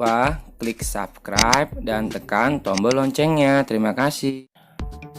lupa klik subscribe dan tekan tombol loncengnya. Terima kasih.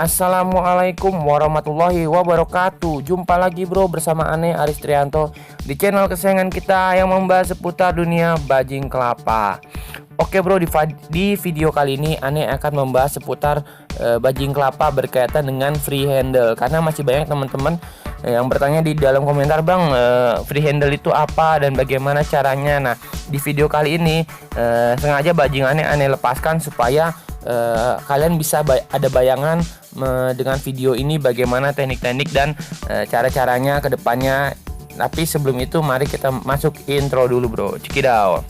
Assalamualaikum warahmatullahi wabarakatuh. Jumpa lagi bro bersama Ane Aris Trianto di channel kesayangan kita yang membahas seputar dunia bajing kelapa. Oke bro, di video kali ini Ane akan membahas seputar bajing kelapa berkaitan dengan free handle. Karena masih banyak teman-teman yang bertanya di dalam komentar, bang, free handle itu apa dan bagaimana caranya. Nah, di video kali ini sengaja bajingannya Ane lepaskan supaya kalian bisa ada bayangan dengan video ini bagaimana teknik-teknik dan cara-caranya ke depannya. Tapi sebelum itu mari kita masuk intro dulu bro. Check it out.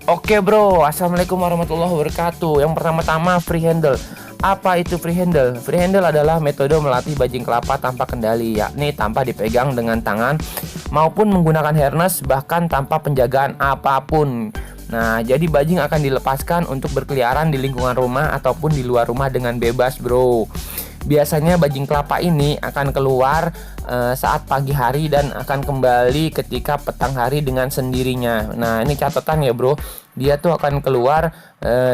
Oke bro, assalamualaikum warahmatullahi wabarakatuh. Yang pertama-tama free handle. Apa itu free handle? Free handle adalah metode melatih bajing kelapa tanpa kendali, yakni tanpa dipegang dengan tangan maupun menggunakan harness, bahkan tanpa penjagaan apapun. Nah, jadi bajing akan dilepaskan untuk berkeliaran di lingkungan rumah ataupun di luar rumah dengan bebas bro. Biasanya bajing kelapa ini akan keluar saat pagi hari dan akan kembali ketika petang hari dengan sendirinya. Nah, ini catatan ya bro, dia tuh akan keluar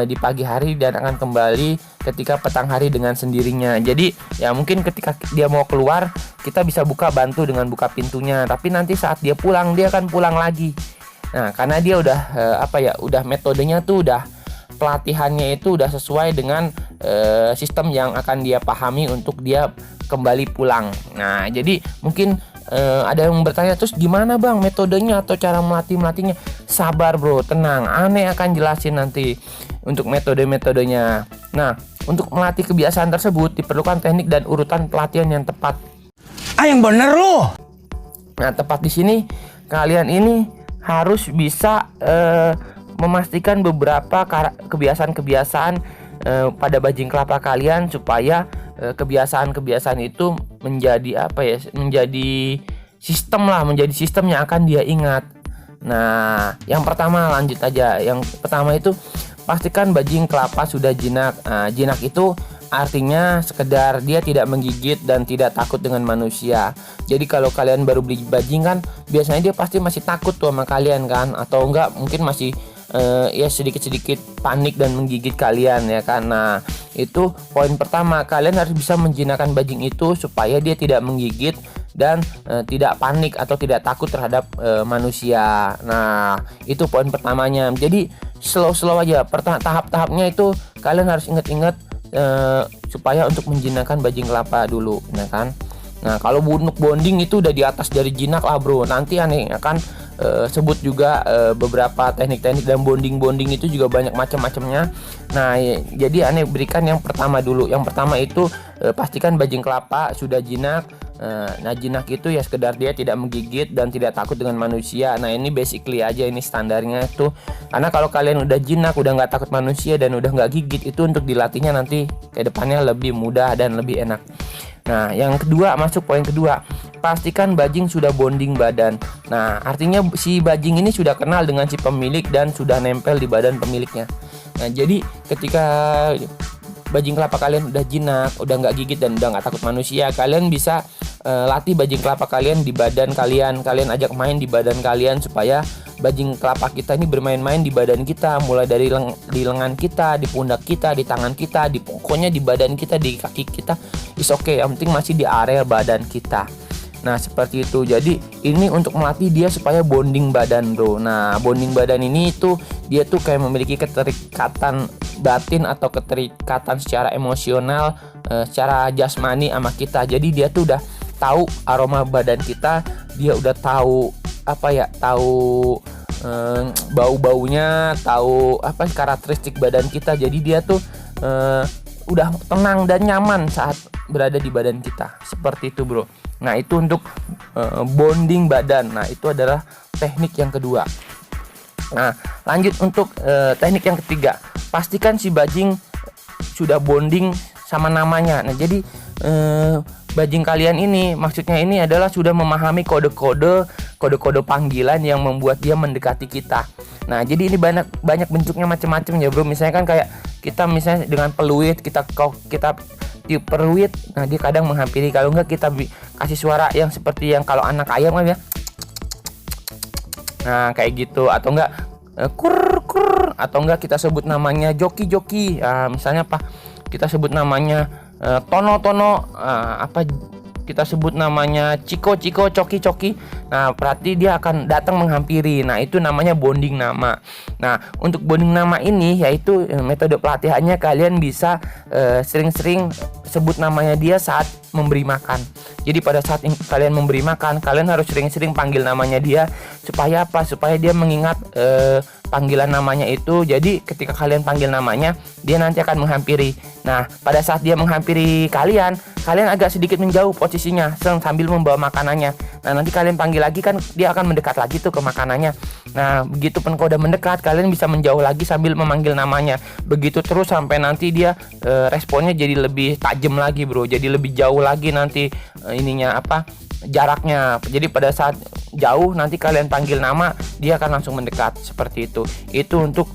di pagi hari dan akan kembali ketika petang hari dengan sendirinya. Jadi ya mungkin ketika dia mau keluar kita bisa bantu dengan buka pintunya, tapi nanti saat dia pulang dia akan pulang lagi. Nah, karena dia udah udah metodenya tuh pelatihannya itu udah sesuai dengan sistem yang akan dia pahami untuk dia kembali pulang. Nah, jadi mungkin ada yang bertanya, terus gimana bang metodenya atau cara melatihnya? Sabar bro, tenang, Ane akan jelasin nanti untuk metodenya. Nah, untuk melatih kebiasaan tersebut diperlukan teknik dan urutan pelatihan yang tepat. Yang bener loh. Nah, tepat di sini kalian ini harus bisa memastikan beberapa kebiasaan-kebiasaan pada bajing kelapa kalian supaya kebiasaan-kebiasaan itu menjadi menjadi sistem yang akan dia ingat. Nah, yang pertama lanjut aja. Yang pertama itu pastikan bajing kelapa sudah jinak. Nah, jinak itu artinya sekedar dia tidak menggigit dan tidak takut dengan manusia. Jadi kalau kalian baru beli bajing kan biasanya dia pasti masih takut tuh sama kalian kan, atau enggak mungkin masih ya sedikit-sedikit panik dan menggigit kalian ya kan. Nah, itu poin pertama, kalian harus bisa menjinakkan bajing itu supaya dia tidak menggigit dan tidak panik atau tidak takut terhadap manusia. Nah, itu poin pertamanya. Jadi slow aja, tahap-tahapnya itu kalian harus ingat-ingat supaya untuk menjinakkan bajing kelapa dulu ya kan. Nah, kalau untuk bonding itu udah di atas dari jinak lah bro. Nanti Ane akan sebut juga beberapa teknik-teknik dan bonding itu juga banyak macam-macamnya. Nah, jadi Ane berikan yang pertama dulu. Yang pertama itu pastikan bajing kelapa sudah jinak. Nah, jinak itu ya sekedar dia tidak menggigit dan tidak takut dengan manusia. Nah, ini basically aja, ini standarnya tuh. Karena kalau kalian udah jinak, udah nggak takut manusia dan udah nggak gigit, itu untuk dilatihnya nanti ke depannya lebih mudah dan lebih enak. Nah, yang kedua, masuk poin kedua, pastikan bajing sudah bonding badan. Nah, artinya si bajing ini sudah kenal dengan si pemilik dan sudah nempel di badan pemiliknya. Nah, jadi ketika bajing kelapa kalian udah jinak, udah nggak gigit dan udah nggak takut manusia, kalian bisa latih bajing kelapa kalian di badan kalian. Kalian ajak main di badan kalian supaya bajing kelapa kita ini bermain-main di badan kita, mulai dari di lengan kita, di pundak kita, di tangan kita, pokoknya di badan kita, di kaki kita, is okay. Yang penting masih di area badan kita. Nah, seperti itu. Jadi ini untuk melatih dia supaya bonding badan bro. Nah, bonding badan ini itu dia tuh kayak memiliki keterikatan batin atau keterikatan secara emosional, secara jasmani sama kita. Jadi dia tuh udah tahu aroma badan kita, dia udah tahu tahu bau-baunya, tahu karakteristik badan kita. Jadi dia tuh udah tenang dan nyaman saat berada di badan kita. Seperti itu bro. Nah, itu untuk bonding badan. Nah, itu adalah teknik yang kedua. Nah, lanjut untuk teknik yang ketiga, pastikan si bajing sudah bonding sama namanya. Nah, jadi bajing kalian ini maksudnya ini adalah sudah memahami kode-kode panggilan yang membuat dia mendekati kita. Nah, jadi ini banyak bentuknya macam-macam ya bro. Misalnya kan kayak kita misalnya dengan peluit, kita tiup peluit, nah dia kadang menghampiri. Kalau enggak kita kasih suara yang seperti yang kalau anak ayam kan ya, Nah kayak gitu, atau enggak kur kur, atau enggak kita sebut namanya joki joki. Misalnya apa, kita sebut namanya tono tono, apa kita sebut namanya ciko ciko, coki coki. Nah berarti dia akan datang menghampiri. Nah itu namanya bonding nama. Nah untuk bonding nama ini yaitu metode pelatihannya, kalian bisa sering-sering sebut namanya dia saat memberi makan. Jadi pada saat kalian memberi makan, kalian harus sering-sering panggil namanya dia. Supaya apa? Supaya dia mengingat panggilan namanya itu. Jadi ketika kalian panggil namanya, dia nanti akan menghampiri. Nah pada saat dia menghampiri kalian agak sedikit menjauh posisinya sambil membawa makanannya. Nah nanti kalian panggil lagi kan, dia akan mendekat lagi tuh ke makanannya. Nah begitu pun kalau udah mendekat, kalian bisa menjauh lagi sambil memanggil namanya. Begitu terus sampai nanti dia responnya jadi lebih tajam lagi bro. Jadi lebih jauh lagi nanti jaraknya. Jadi pada saat jauh nanti kalian panggil nama, dia akan langsung mendekat seperti itu. Itu untuk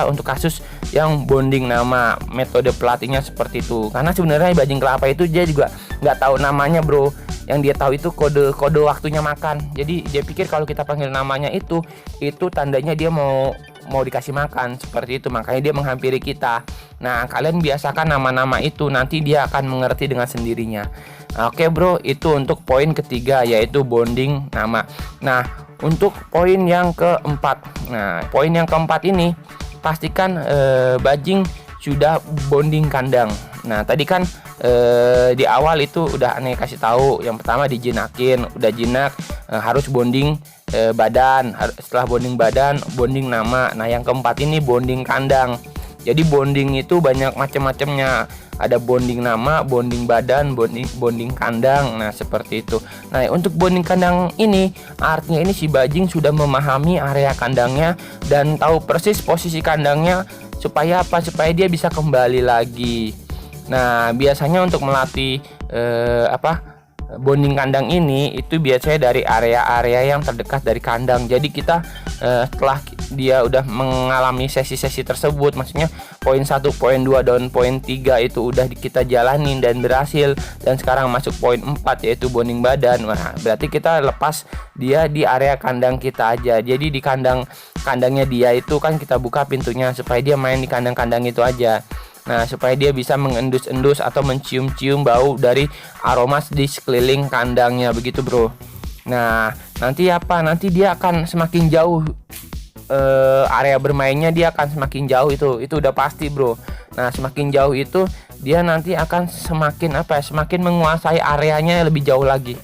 untuk kasus yang bonding nama. Metode pelatihnya seperti itu. Karena sebenarnya bajing kelapa itu dia juga nggak tahu namanya bro. Yang dia tahu itu kode waktunya makan. Jadi dia pikir kalau kita panggil namanya itu tandanya dia mau dikasih makan, seperti itu. Makanya dia menghampiri kita. Nah kalian biasakan nama-nama itu, nanti dia akan mengerti dengan sendirinya. Oke bro, itu untuk poin ketiga, yaitu bonding nama. Nah untuk poin yang keempat. Nah poin yang keempat ini, pastikan bajing sudah bonding kandang. Nah tadi kan di awal itu udah aneh kasih tahu. Yang pertama dijinakin, udah jinak harus bonding badan. Setelah bonding badan, bonding nama. Nah yang keempat ini bonding kandang. Jadi bonding itu banyak macam-macamnya. Ada bonding nama, bonding badan, bonding kandang. Nah seperti itu. Nah untuk bonding kandang ini, artinya ini si bajing sudah memahami area kandangnya dan tahu persis posisi kandangnya. Supaya apa? Supaya dia bisa kembali lagi. Nah biasanya untuk melatih bonding kandang ini itu biasanya dari area-area yang terdekat dari kandang. Jadi kita setelah dia udah mengalami sesi-sesi tersebut, maksudnya poin 1, poin 2 dan poin 3 itu udah kita jalanin dan berhasil, dan sekarang masuk poin 4 yaitu bonding badan. Nah berarti kita lepas dia di area kandang kita aja. Jadi di kandangnya dia itu kan kita buka pintunya supaya dia main di kandang-kandang itu aja. Nah supaya dia bisa mengendus-endus atau mencium-cium bau dari aroma di sekeliling kandangnya, begitu bro. Nah nanti dia akan semakin jauh, area bermainnya dia akan semakin jauh, itu udah pasti bro. Nah semakin jauh itu dia nanti akan semakin menguasai areanya lebih jauh lagi.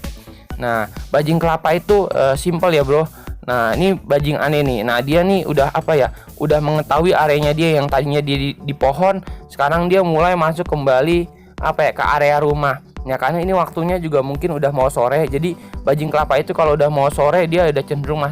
Nah bajing kelapa itu simple ya bro. Nah ini bajing aneh nih. Nah dia nih udah udah mengetahui areanya dia. Yang tadinya di pohon, sekarang dia mulai masuk kembali ke area rumah. Ya karena ini waktunya juga mungkin udah mau sore. Jadi bajing kelapa itu kalau udah mau sore dia udah cenderung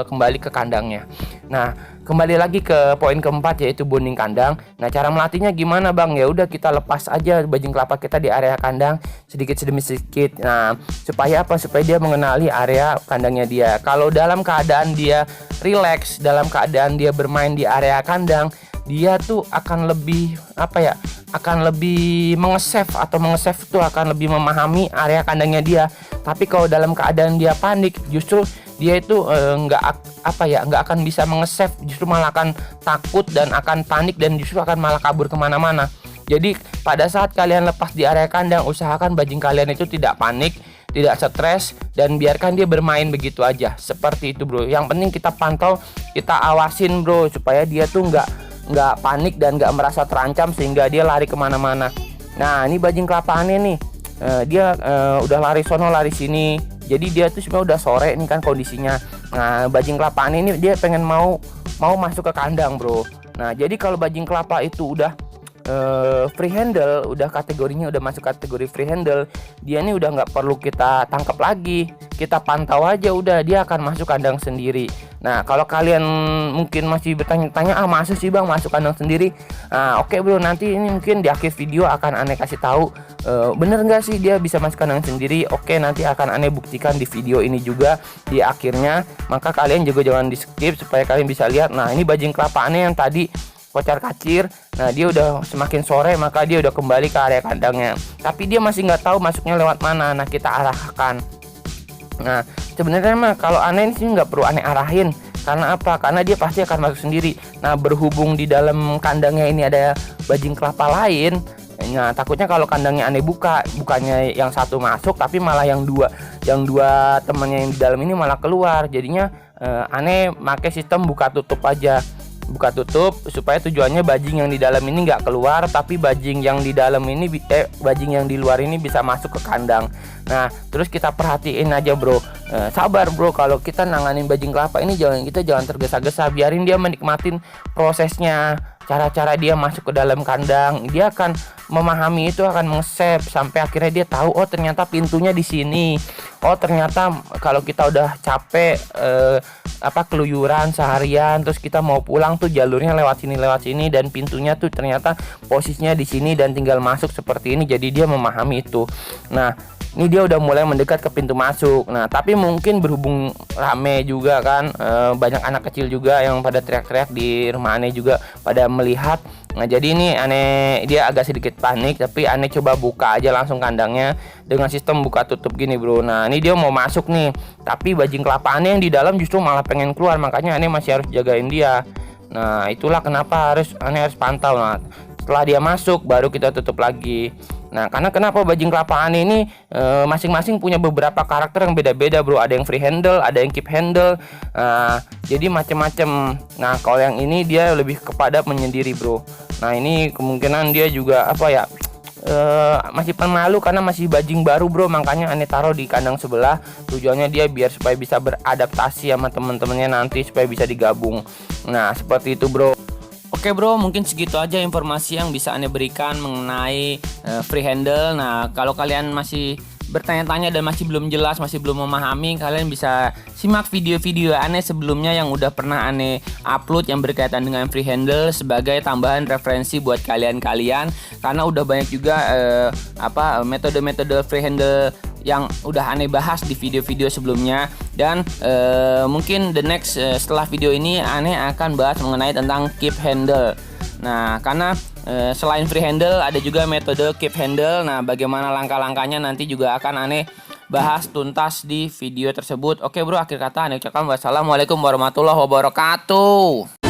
kembali ke kandangnya. Nah kembali lagi ke poin keempat, yaitu bonding kandang. Nah cara melatihnya gimana bang? Ya udah kita lepas aja bajing kelapa kita di area kandang sedikit demi sedikit. Nah supaya apa? Supaya dia mengenali area kandangnya dia. Kalau dalam keadaan dia rileks, dalam keadaan dia bermain di area kandang, dia tuh akan lebih akan lebih mengesave itu akan lebih memahami area kandangnya dia. Tapi kalau dalam keadaan dia panik, justru dia itu nggak akan bisa mengesave, justru malah akan takut dan akan panik dan justru akan malah kabur kemana-mana. Jadi pada saat kalian lepas di area kandang, usahakan bajing kalian itu tidak panik, tidak stres, dan biarkan dia bermain begitu aja. Seperti itu bro. Yang penting kita pantau, kita awasin bro, supaya dia tuh nggak panik dan nggak merasa terancam sehingga dia lari kemana-mana. Nah ini bajing kelapa aneh nih, dia udah lari sono lari sini. Jadi dia tuh sebenarnya udah sore nih kan kondisinya. Nah bajing kelapa aneh ini dia pengen mau masuk ke kandang bro. Nah jadi kalau bajing kelapa itu udah free handle, udah kategorinya udah masuk kategori free handle, dia ini udah nggak perlu kita tangkap lagi, kita pantau aja, udah dia akan masuk kandang sendiri. Nah kalau kalian mungkin masih bertanya-tanya, masa sih bang masuk kandang sendiri? Nah oke bro, nanti ini mungkin di akhir video akan aneh kasih tahu bener nggak sih dia bisa masuk kandang sendiri. Oke, nanti akan aneh buktikan di video ini juga di akhirnya. Maka kalian juga jangan di skip supaya kalian bisa lihat. Nah ini bajing kelapa aneh yang tadi kocar kacir. Nah dia udah semakin sore, maka dia udah kembali ke area kandangnya. Tapi dia masih nggak tahu masuknya lewat mana. Nah kita arahkan. Nah sebenarnya mah kalau aneh sih nggak perlu aneh arahin. Karena apa? Karena dia pasti akan masuk sendiri. Nah, berhubung di dalam kandangnya ini ada bajing kelapa lain, nah takutnya kalau kandangnya aneh bukannya yang satu masuk, tapi malah yang dua temannya yang di dalam ini malah keluar. Jadinya aneh pakai sistem buka tutup aja. Buka tutup supaya tujuannya bajing yang di dalam ini nggak keluar, tapi bajing yang di dalam ini bajing yang di luar ini bisa masuk ke kandang. Nah, terus kita perhatiin aja bro, sabar bro, kalau kita nanganin bajing kelapa ini kita jangan tergesa-gesa, biarin dia menikmatin prosesnya, cara-cara dia masuk ke dalam kandang. Dia akan memahami itu, akan mengesep sampai akhirnya dia tahu, oh ternyata pintunya di sini. Oh ternyata kalau kita udah capek keluyuran seharian, terus kita mau pulang tuh jalurnya lewat sini dan pintunya tuh ternyata posisinya di sini dan tinggal masuk seperti ini. Jadi dia memahami itu. Nah, ini dia udah mulai mendekat ke pintu masuk. Nah, tapi mungkin berhubung rame juga kan, banyak anak kecil juga yang pada teriak-teriak di rumah aneh juga pada melihat. Nah, jadi ini aneh dia agak sedikit panik, tapi aneh coba buka aja langsung kandangnya dengan sistem buka tutup gini bro. Nah, ini dia mau masuk nih, tapi bajing kelapa aneh yang di dalam justru malah pengen keluar, makanya aneh masih harus jagain dia. Nah, itulah kenapa aneh harus pantau. Nah, setelah dia masuk baru kita tutup lagi. Nah, karena kenapa bajing kelapa aneh ini masing-masing punya beberapa karakter yang beda-beda bro. Ada yang free handle, ada yang keep handle, jadi macam-macam. Nah, kalau yang ini dia lebih kepada menyendiri bro. Nah, ini kemungkinan dia juga masih pemalu karena masih bajing baru bro, makanya aneh taruh di kandang sebelah. Tujuannya dia biar supaya bisa beradaptasi sama teman-temannya nanti, supaya bisa digabung. Nah, seperti itu bro. Oke bro, mungkin segitu aja informasi yang bisa aneh berikan mengenai free handle. Nah, kalau kalian masih bertanya-tanya dan masih belum jelas, masih belum memahami, kalian bisa simak video-video aneh sebelumnya yang udah pernah aneh upload yang berkaitan dengan free handle sebagai tambahan referensi buat kalian-kalian, karena udah banyak juga metode-metode free handle yang udah aneh bahas di video-video sebelumnya. Dan mungkin the next setelah video ini aneh akan bahas mengenai tentang keep handle. Nah, karena selain free handle ada juga metode keep handle. Nah, bagaimana langkah-langkahnya nanti juga akan aneh bahas tuntas di video tersebut. Oke bro, akhir kata aneh ucapkan wassalamualaikum warahmatullahi wabarakatuh.